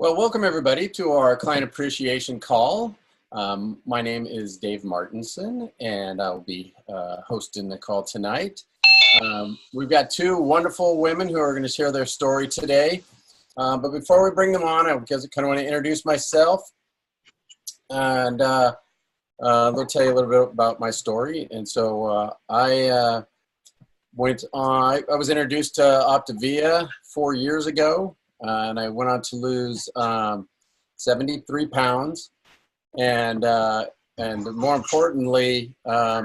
Well, welcome everybody to our client appreciation call. My name is Dave Martinson, and I'll be hosting the call tonight. We've got two wonderful women who are going to share their story today. But before we bring them on, I kind of want to introduce myself, and they'll tell you a little bit about my story. And so I was introduced to Optavia 4 years ago. And I went on to lose 73 pounds, and more importantly, I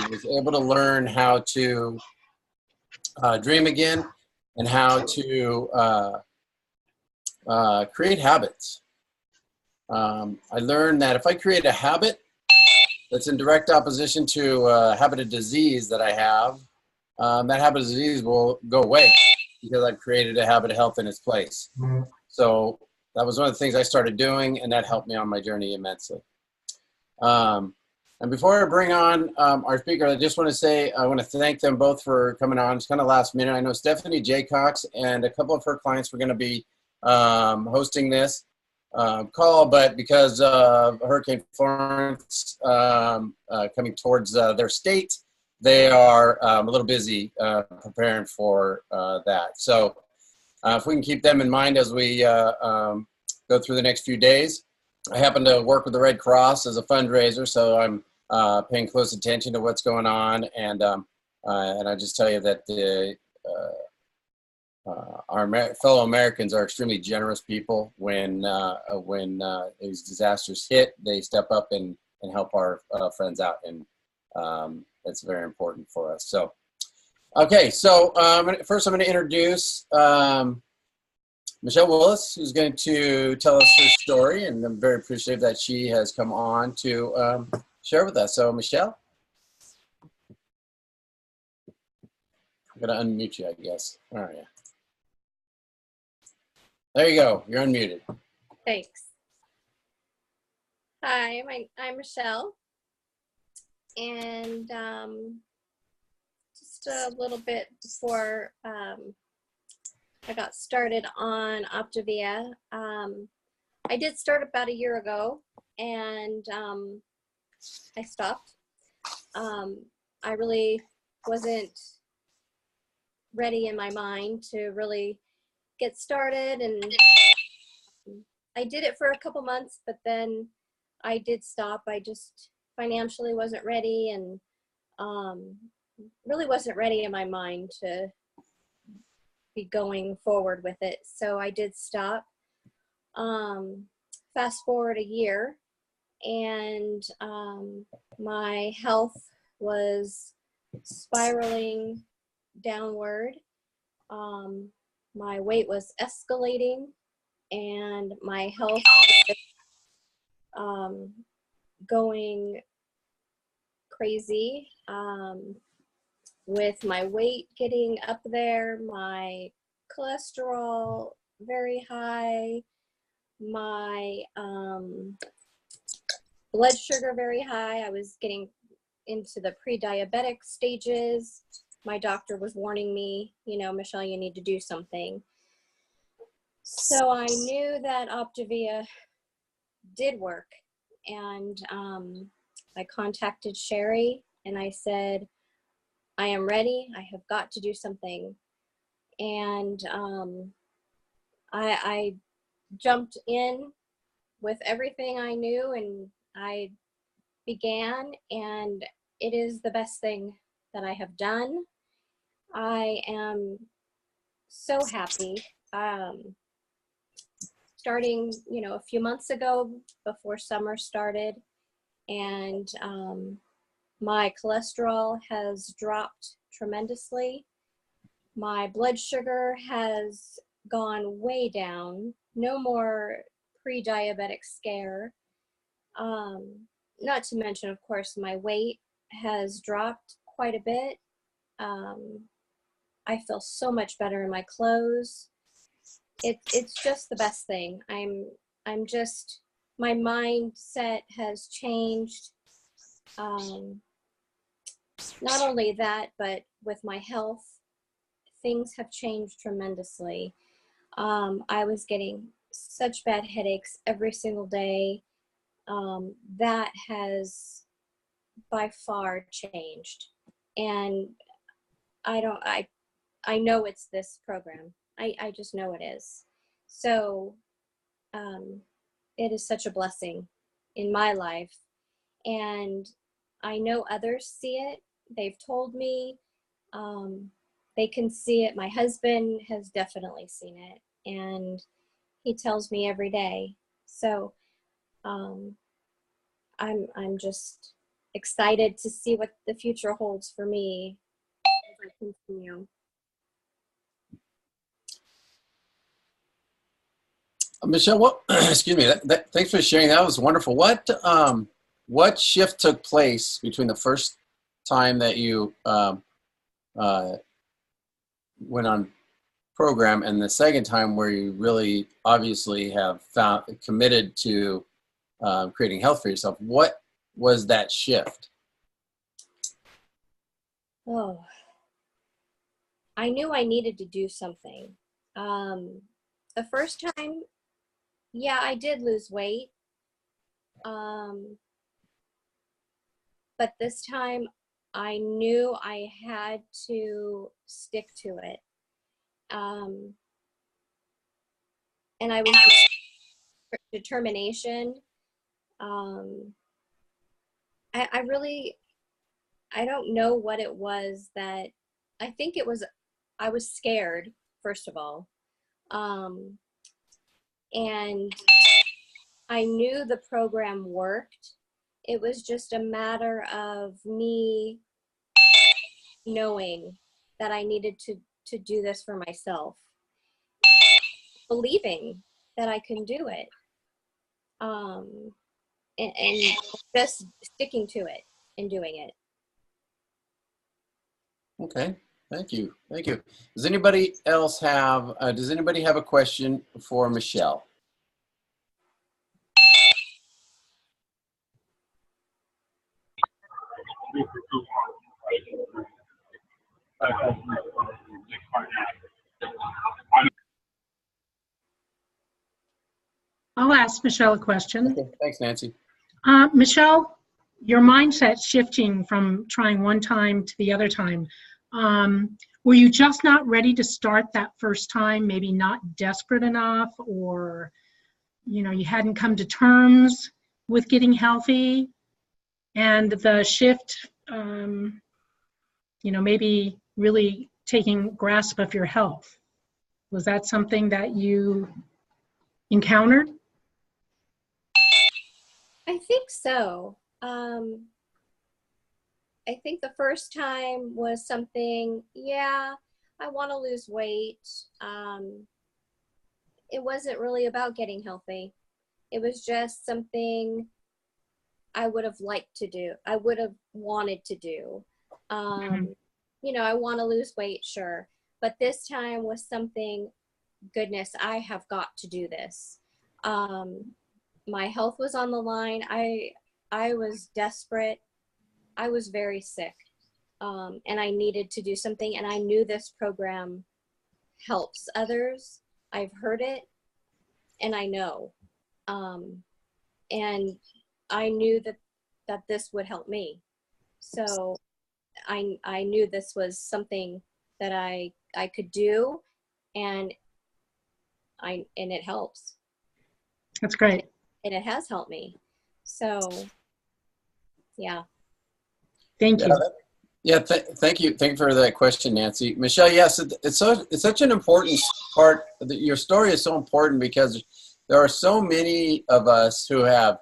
was able to learn how to dream again and how to create habits. I learned that if I create a habit that's in direct opposition to a habit of disease that I have, that habit of disease will go away, because I've created a habit of health in its place. So that was one of the things I started doing, and that helped me on my journey immensely. And before I bring on our speaker, I just want to say I want to thank them both for coming on. It's kind of last minute. I know Stephanie Jaycox and a couple of her clients were going to be hosting this call, but because of Hurricane Florence coming towards their state, they are a little busy preparing for that. So if we can keep them in mind as we go through the next few days. I happen to work with the Red Cross as a fundraiser, so I'm paying close attention to what's going on. And I just tell you that our fellow Americans are extremely generous people. When these disasters hit, they step up and help our friends out. And that's very important for us. So, okay, so first I'm going to introduce Michele Willis, who's going to tell us her story, and I'm very appreciative that she has come on to share with us. So, Michele, I'm going to unmute you, I guess. All right. There you go. You're unmuted. Thanks. Hi, I'm Michele. And just a little bit before I got started on Optavia, I did start about a year ago, and I stopped. I really wasn't ready in my mind to really get started, and I did it for a couple months, but then I did stop. I just financially wasn't ready, and really wasn't ready in my mind to be going forward with it. So I did stop. Fast forward a year, and my health was spiraling downward. My weight was escalating, and my health was going crazy, with my weight getting up there, my cholesterol very high, my blood sugar very high. I was getting into the pre-diabetic stages. My doctor was warning me, you know, Michele, you need to do something. So I knew that Optavia did work, and I contacted Sherry and I said, I am ready. I have got to do something. And I jumped in with everything I knew, and I began, and it is the best thing that I have done. I am so happy. Starting, you know, a few months ago before summer started, and my cholesterol has dropped tremendously. My blood sugar has gone way down. No more pre-diabetic scare. Not to mention, of course, my weight has dropped quite a bit. I feel so much better in my clothes. It's just the best thing. I'm just, my mindset has changed. Not only that, but with my health, things have changed tremendously. I was getting such bad headaches every single day. That has by far changed. And I know it's this program. I just know it is. So it is such a blessing in my life. And I know others see it. They've told me they can see it. My husband has definitely seen it. And he tells me every day. So I'm just excited to see what the future holds for me as I continue. Michelle, what? Excuse me. Thanks for sharing. That was wonderful. What shift took place between the first time that you went on program and the second time where you really obviously have committed to creating health for yourself? What was that shift? Oh, I knew I needed to do something. The first time, yeah, I did lose weight. But this time I knew I had to stick to it. And I was determination. I don't know what it was that, I think it was, I was scared, first of all. And I knew the program worked. It was just a matter of me knowing that I needed to do this for myself, believing that I can do it, and just sticking to it and doing it. Okay, thank you. Does anybody else have a question for Michele? I'll ask Michele a question. Okay, thanks, Nancy. Michele, your mindset shifting from trying one time to the other time, were you just not ready to start that first time, maybe not desperate enough, or you hadn't come to terms with getting healthy, and the shift, maybe really taking grasp of your health? Was that something that you encountered? I think so. I think the first time was something, yeah, I want to lose weight. It wasn't really about getting healthy. It was just something I would have liked to do. I would have wanted to do. I want to lose weight, sure. But this time was something, goodness, I have got to do this. My health was on the line. I was desperate. I was very sick, and I needed to do something. And I knew this program helps others. I've heard it, and I know. And I knew that this would help me. So I knew this was something that I could do, and it helps. That's great. And it has helped me. So, yeah. Thank you. Yeah, thank you. Thank you for that question, Nancy. Michele, yes, it's such an important part. Your story is so important because there are so many of us who have,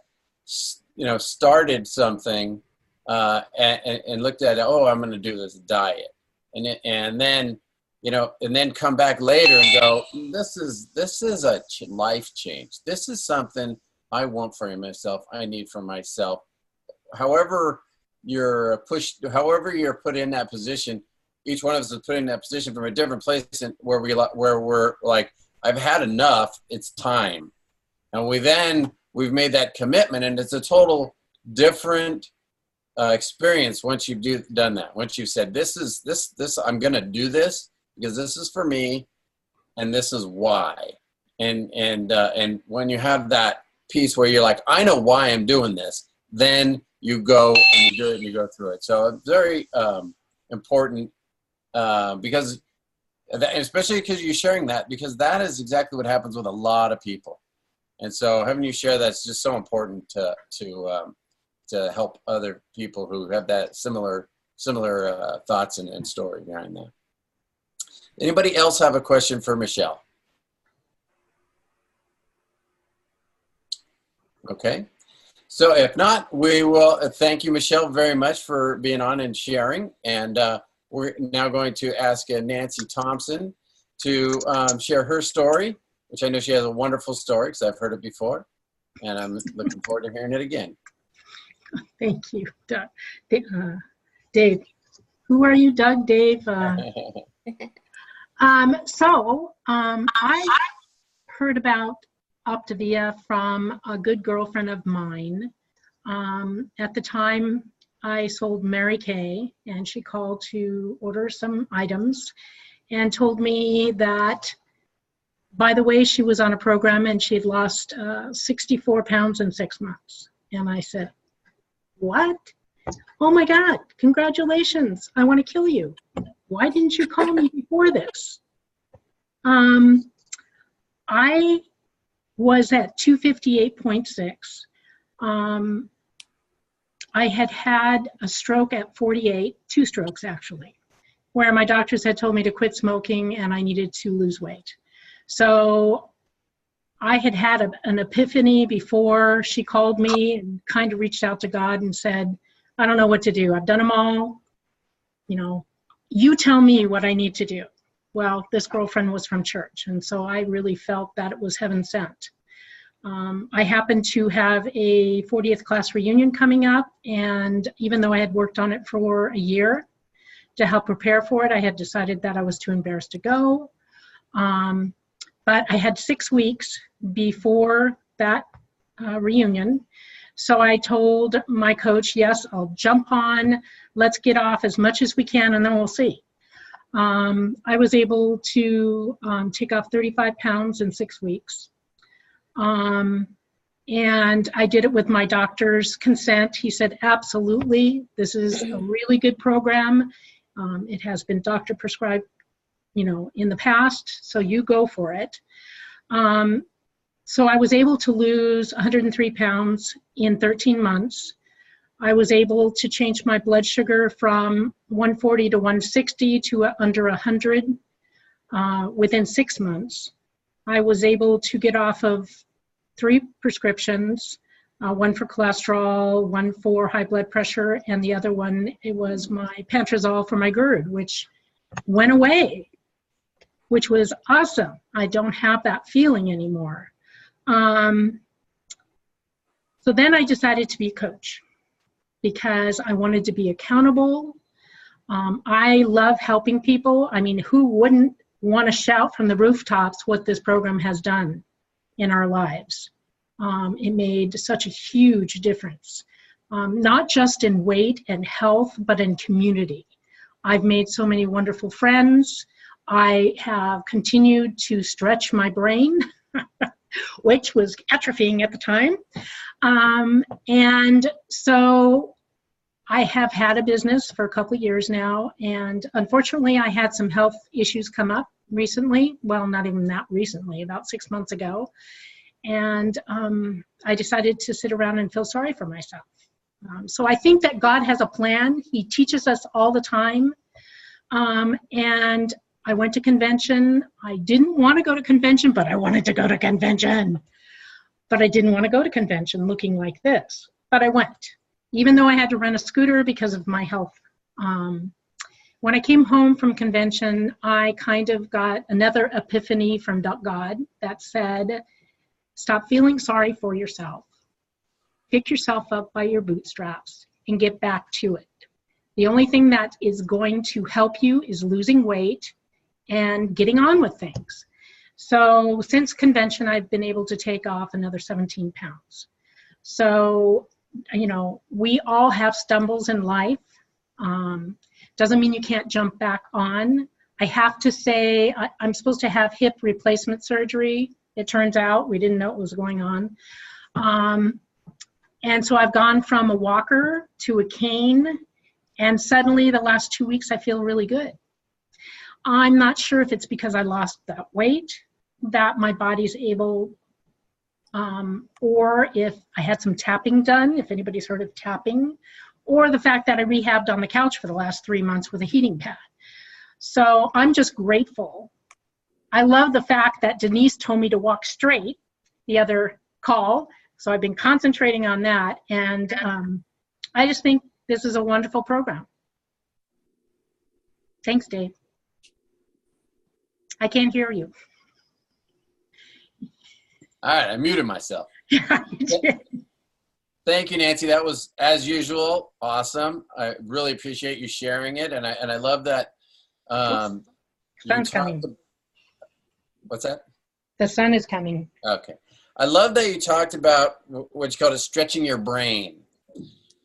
started something and looked at it. Oh, I'm going to do this diet, and then come back later and go, this is a life change. This is something I want for myself. I need for myself. However you're put in that position, each one of us is put in that position from a different place, and where we're like, I've had enough. It's time, and we've made that commitment, and it's a total different experience once you've done that. Once you've said, this I'm going to do this because this is for me, and this is why. And when you have that piece where you're like, I know why I'm doing this, then you go and you do it and you go through it. So it's very important because, especially because you're sharing that, because that is exactly what happens with a lot of people. And so having you share that's just so important to help other people who have that similar thoughts and story behind that. Anybody else have a question for Michele? Okay. So if not, we will thank you, Michele, very much for being on and sharing. And we're now going to ask Nancy Thompson to share her story, which I know she has a wonderful story because I've heard it before. And I'm looking forward to hearing it again. Thank you, Doug. Dave. Who are you, Doug? Dave? I heard about Optavia from a good girlfriend of mine. At the time, I sold Mary Kay, and she called to order some items and told me that, by the way, she was on a program and she had lost 64 pounds in 6 months. And I said, what? Oh my God, congratulations. I want to kill you. Why didn't you call me before this? I was at 258.6. I had a stroke at 48, 2 strokes actually, where my doctors had told me to quit smoking and I needed to lose weight. So I had an epiphany before she called me and kind of reached out to God and said, I don't know what to do. I've done them all. You know, you tell me what I need to do. Well, this girlfriend was from church, and so I really felt that it was heaven sent. I happened to have a 40th class reunion coming up, and even though I had worked on it for a year to help prepare for it, I had decided that I was too embarrassed to go. But I had 6 weeks before that reunion. So I told my coach, yes, I'll jump on, let's get off as much as we can, and then we'll see. I was able to take off 35 pounds in 6 weeks. And I did it with my doctor's consent. He said, absolutely, this is a really good program. It has been doctor prescribed, you know, in the past, so you go for it. So I was able to lose 103 pounds in 13 months. I was able to change my blood sugar from 140 to 160 to under 100 within 6 months. I was able to get off of 3 prescriptions, one for cholesterol, one for high blood pressure, and the other one, it was my Pantrazol for my GERD, which went away, which was awesome. I don't have that feeling anymore. So then I decided to be a coach because I wanted to be accountable. I love helping people. I mean, who wouldn't want to shout from the rooftops what this program has done in our lives? It made such a huge difference, not just in weight and health, but in community. I've made so many wonderful friends. I have continued to stretch my brain, which was atrophying at the time. And so I have had a business for a couple of years now, and unfortunately I had some health issues come up recently. Well, not even that recently, about 6 months ago. And I decided to sit around and feel sorry for myself. So I think that God has a plan. He teaches us all the time. And I went to convention. I didn't want to go to convention, but I wanted to go to convention. But I didn't want to go to convention looking like this. But I went, even though I had to rent a scooter because of my health. When I came home from convention, I kind of got another epiphany from God that said, stop feeling sorry for yourself. Pick yourself up by your bootstraps and get back to it. The only thing that is going to help you is losing weight and getting on with things. So since convention, I've been able to take off another 17 pounds. So, you know, we all have stumbles in life. Doesn't mean you can't jump back on. I have to say, I'm supposed to have hip replacement surgery it turns out. We didn't know what was going on. And so I've gone from a walker to a cane, and suddenly the last 2 weeks I feel really good. I'm not sure if it's because I lost that weight that my body's able, or if I had some tapping done, if anybody's heard of tapping, or the fact that I rehabbed on the couch for the last 3 months with a heating pad. So I'm just grateful. I love the fact that Denise told me to walk straight the other call. So I've been concentrating on that. And I just think this is a wonderful program. Thanks, Dave. I can't hear you. All right, I muted myself. Yeah, you did. Thank you, Nancy. That was, as usual, awesome. I really appreciate you sharing it, and I love that. Sun's coming. What's that? The sun is coming. Okay. I love that you talked about what you call stretching your brain.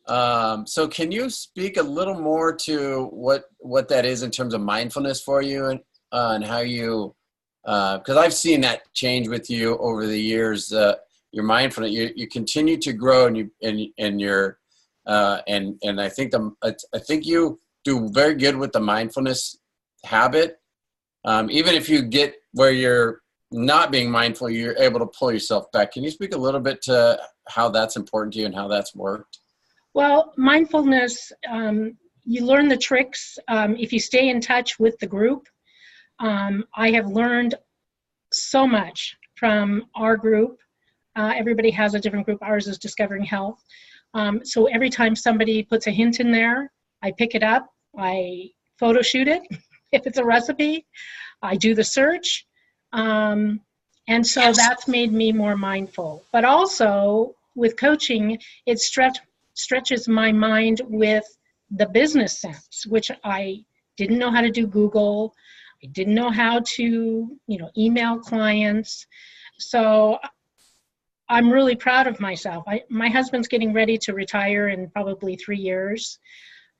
So can you speak a little more to what that is in terms of mindfulness for you, and how you, because I've seen that change with you over the years. Your mindfulness, you continue to grow, and you're and I think you do very good with the mindfulness habit. Even if you get where you're not being mindful, you're able to pull yourself back. Can you speak a little bit to how that's important to you and how that's worked? Well, mindfulness, you learn the tricks if you stay in touch with the group. I have learned so much from our group. Everybody has a different group. Ours is Discovering Health. So every time somebody puts a hint in there, I pick it up, I photo shoot it. If it's a recipe, I do the search. And so that's made me more mindful. But also with coaching, it stretches my mind with the business sense, which I didn't know how to do Google. I didn't know how to, email clients. So I'm really proud of myself. My husband's getting ready to retire in probably 3 years.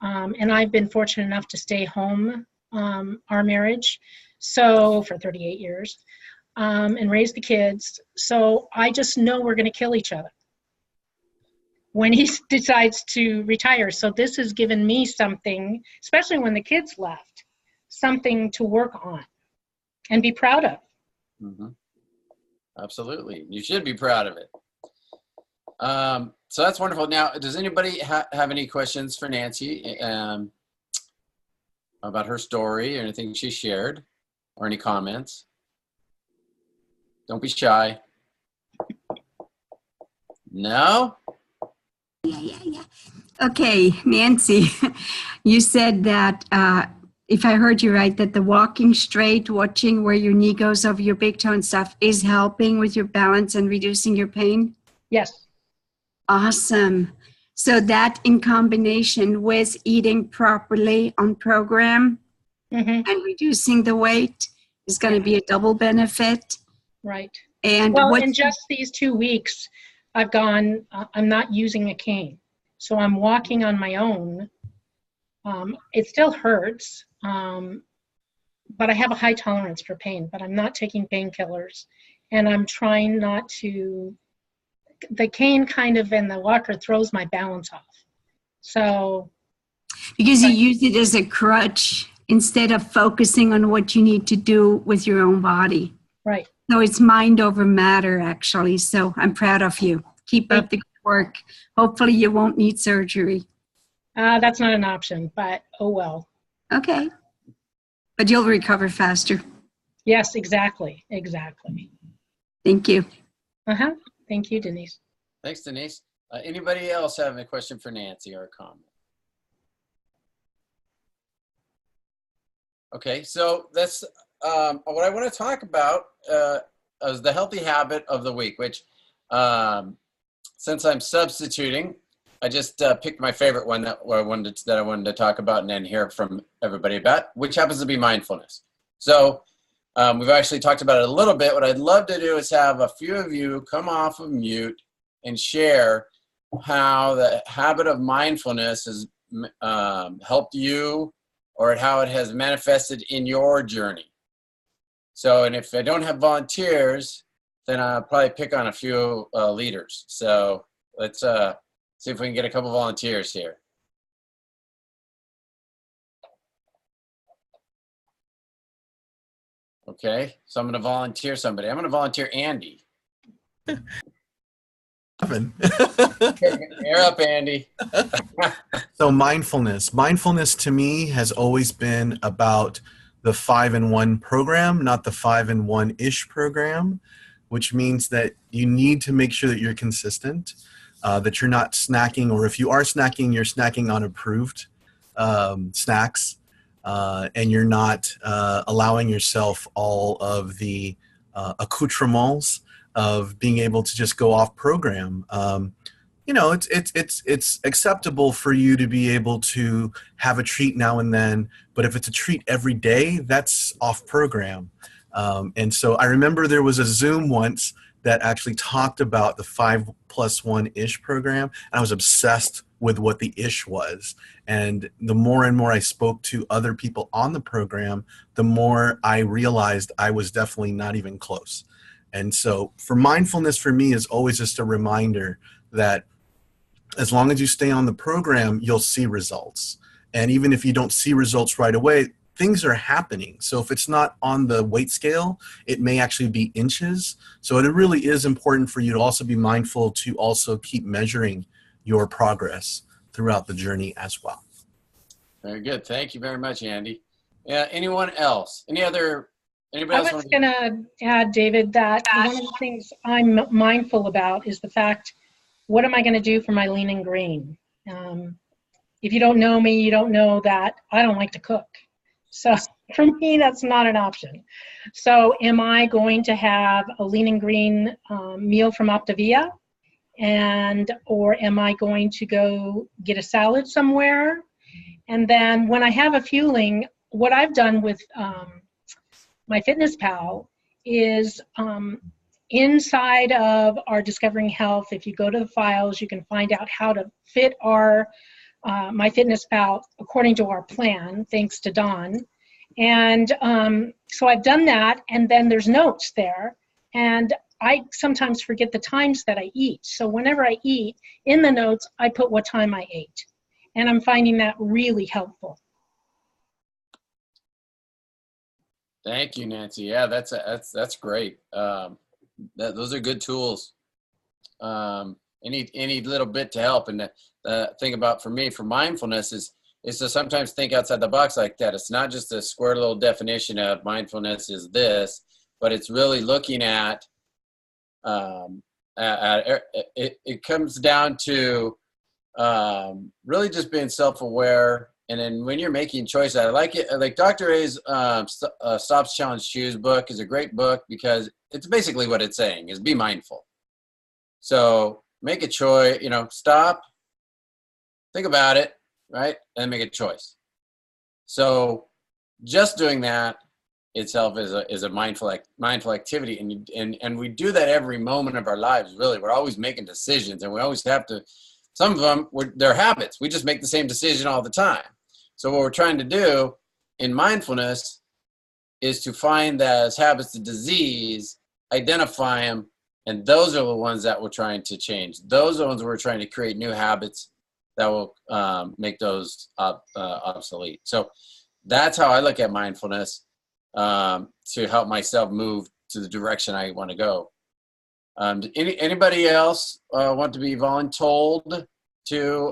And I've been fortunate enough to stay home, our marriage, so for 38 years, and raise the kids. So I just know we're going to kill each other when he decides to retire. So this has given me something, especially when the kids left, something to work on and be proud of. Mm-hmm. Absolutely. You should be proud of it. So that's wonderful. Now, does anybody have any questions for Nancy about her story or anything she shared, or any comments? Don't be shy. No? Yeah. Okay, Nancy, you said that, if I heard you right, that the walking straight, watching where your knee goes over your big toe and stuff is helping with your balance and reducing your pain? Yes. Awesome. So that in combination with eating properly on program and reducing the weight is going to be a double benefit. Right. And in just these 2 weeks, I've gone, I'm not using a cane. So I'm walking on my own. It still hurts, but I have a high tolerance for pain, but I'm not taking painkillers. And I'm trying not to, the cane kind of and the walker throws my balance off. So. Because you use it as a crutch instead of focusing on what you need to do with your own body. Right. So it's mind over matter, actually. So I'm proud of you. Keep up the good work. Hopefully you won't need surgery. That's not an option, but oh well. Okay. But you'll recover faster. Yes, exactly. Thank you. Thank you, Denise. Thanks, Denise. Anybody else have a question for Nancy or a comment? Okay, so that's what I want to talk about is the healthy habit of the week, which since I'm substituting, I just picked my favorite one that I wanted to talk about and then hear from everybody about, which happens to be mindfulness. So we've actually talked about it a little bit. What I'd love to do is have a few of you come off of mute and share how the habit of mindfulness has helped you, or how it has manifested in your journey. So, and if I don't have volunteers, then I'll probably pick on a few leaders. So let's see if we can get a couple volunteers here. Okay, so I'm going to volunteer somebody. I'm going to volunteer Andy. You're up, Andy. So mindfulness to me has always been about the 5-in-1 program, not the 5-in-1-ish program, which means that you need to make sure that you're consistent, that you're not snacking, or if you are snacking, you're snacking on approved snacks, and you're not allowing yourself all of the accoutrements of being able to just go off program. You know, it's acceptable for you to be able to have a treat now and then, but if it's a treat every day, that's off program. And so I remember there was a Zoom once that actually talked about the 5+1-ish program, and I was obsessed with what the ish was. And the more and more I spoke to other people on the program, the more I realized I was definitely not even close. And so for mindfulness, for me, is always just a reminder that as long as you stay on the program, you'll see results. And even if you don't see results right away, things are happening. So if it's not on the weight scale, it may actually be inches. So it really is important for you to also be mindful to also keep measuring your progress throughout the journey as well. Very good. Thank you very much, Andy. Yeah. Anyone else? Anybody I else? was going to add, David, that one of the things I'm mindful about is the fact, what am I going to do for my lean and green? If you don't know me, you don't know that I don't like to cook. So for me, that's not an option. So am I going to have a lean and green meal from Optavia? Or am I going to go get a salad somewhere? And then when I have a fueling, what I've done with my Fitness Pal is inside of our Discovering Health, if you go to the files, you can find out how to fit our My Fitness Pal according to our plan, thanks to Don. And so I've done that, and then there's notes there. And I sometimes forget the times that I eat. So whenever I eat, in the notes, I put what time I ate. And I'm finding that really helpful. Thank you, Nancy. Yeah, that's great. Those are good tools. Any little bit to help. And the thing about, for me, for mindfulness is to sometimes think outside the box like that. It's not just a square little definition of mindfulness is this, but it's really looking at it comes down to really just being self-aware. And then when you're making choices, I like it. Like Dr. A's Stops Challenge Choose book is a great book because it's basically what it's saying is be mindful. So make a choice, stop, think about it, right? And make a choice. So just doing that itself is a mindful activity. And we do that every moment of our lives, really. We're always making decisions, and we always have to, some of them, they're habits. We just make the same decision all the time. So what we're trying to do in mindfulness is to find those habits of disease, identify them, and those are the ones that we're trying to change. Those are the ones we're trying to create new habits that will make those obsolete. So that's how I look at mindfulness to help myself move to the direction I want to go. Anybody else want to be voluntold to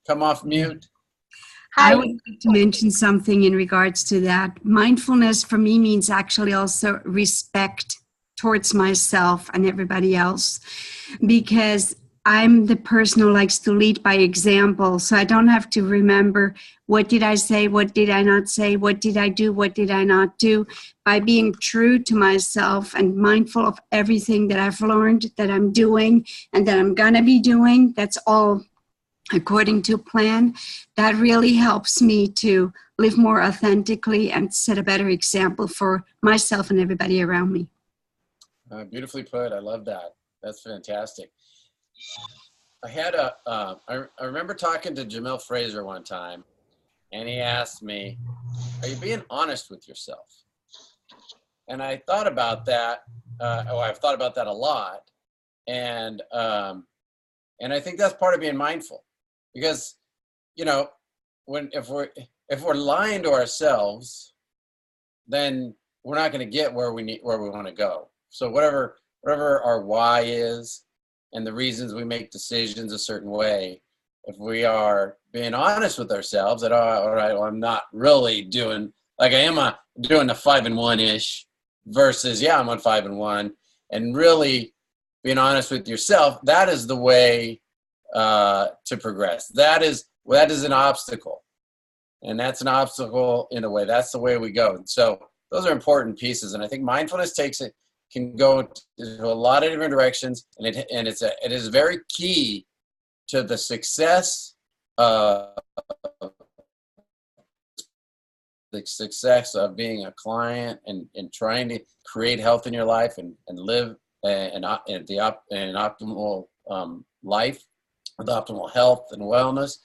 come off mute? I would like to mention something in regards to that. Mindfulness for me means actually also respect towards myself and everybody else, because I'm the person who likes to lead by example. So I don't have to remember what did I say, what did I not say, what did I do, what did I not do. By being true to myself and mindful of everything that I've learned, that I'm doing, and that I'm going to be doing, that's all according to plan. That really helps me to live more authentically and set a better example for myself and everybody around me. Beautifully put. I love that. That's fantastic. I remember talking to Jamil Fraser one time, and he asked me, are you being honest with yourself? And I thought about that, I've thought about that a lot. And I think that's part of being mindful, because, you know, if we're lying to ourselves, then we're not going to get where we want to go. So whatever our why is and the reasons we make decisions a certain way, if we are being honest with ourselves that, oh, all right, well, I'm not really doing like I am doing the 5 and 1-ish versus, yeah, I'm on 5 and 1, and really being honest with yourself, that is the way to progress. That is an obstacle. And that's an obstacle in a way. That's the way we go. So those are important pieces. And I think mindfulness can go to a lot of different directions. And it is very key to the success of being a client and trying to create health in your life and live an optimal life with optimal health and wellness.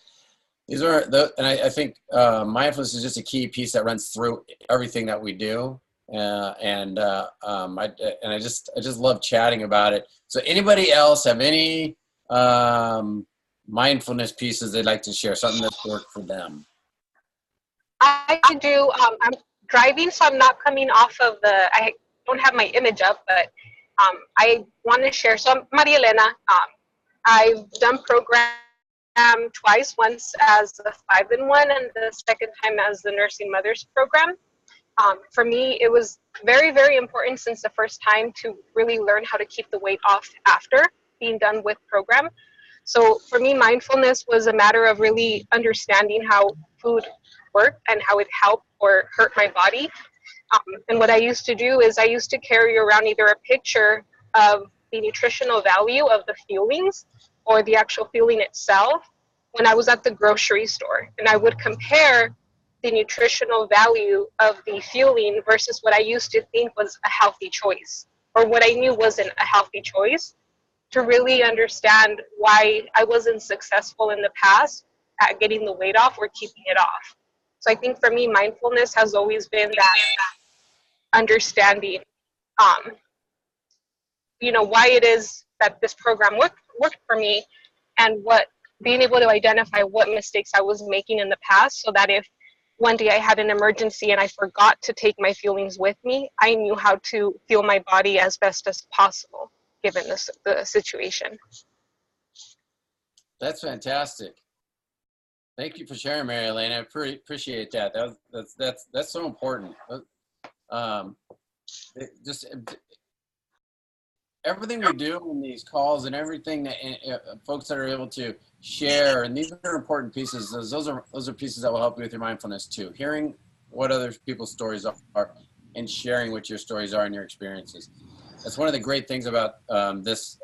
These are and I think mindfulness is just a key piece that runs through everything that we do. I just love chatting about it. So anybody else have any mindfulness pieces they'd like to share, something that's worked for them? I do. I'm driving, so I'm not coming off of I don't have my image up, but I want to share. So I'm Maria Elena. I've done program twice, once as the 5 and 1 and the second time as the Nursing Mothers program. For me, it was very, very important since the first time to really learn how to keep the weight off after being done with program. So for me, mindfulness was a matter of really understanding how food worked and how it helped or hurt my body. And what I used to do is I used to carry around either a picture of the nutritional value of the fuelings or the actual fueling itself when I was at the grocery store. And I would compare the nutritional value of the fueling versus what I used to think was a healthy choice, or what I knew wasn't a healthy choice, to really understand why I wasn't successful in the past at getting the weight off or keeping it off. So I think for me, mindfulness has always been that understanding, why it is that this program worked for me, and being able to identify what mistakes I was making in the past, so that if one day I had an emergency and I forgot to take my fuelings with me, I knew how to fuel my body as best as possible, given the situation. That's fantastic. Thank you for sharing, Mary Elaine. I appreciate that. That's so important. Just everything we do in these calls and everything that folks that are able to share, and these are important pieces. Those are pieces that will help you with your mindfulness too. Hearing what other people's stories are and sharing what your stories are and your experiences. That's one of the great things about this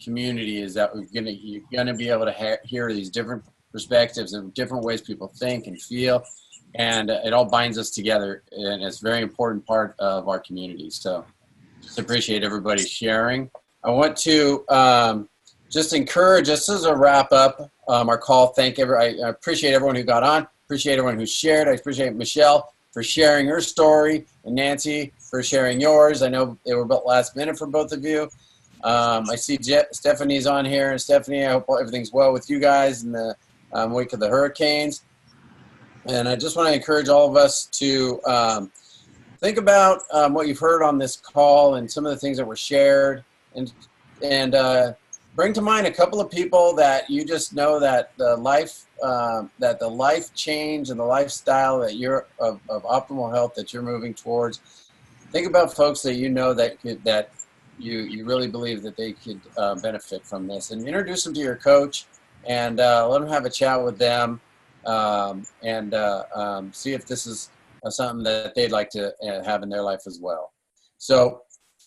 community, is that you're gonna be able to hear these different perspectives and different ways people think and feel, and it all binds us together, and it's a very important part of our community. So just appreciate everybody sharing. I want to just encourage, just as a wrap up our call, I appreciate everyone who got on, appreciate everyone who shared. I appreciate Michele for sharing her story, and Nancy for sharing yours. I know they were about last minute for both of you. I see Stephanie's on here, and Stephanie, I hope everything's well with you guys in the wake of the hurricanes. And I just want to encourage all of us to think about what you've heard on this call and some of the things that were shared, and bring to mind a couple of people that you just know that the life change and the lifestyle that you're of optimal health that you're moving towards. Think about folks that you know that you really believe that they could benefit from this, and introduce them to your coach, and let them have a chat with them, and see if this is something that they'd like to have in their life as well. So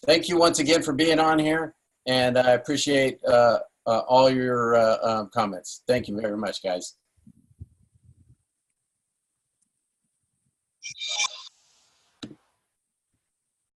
thank you once again for being on here, and I appreciate all your comments. Thank you very much, guys.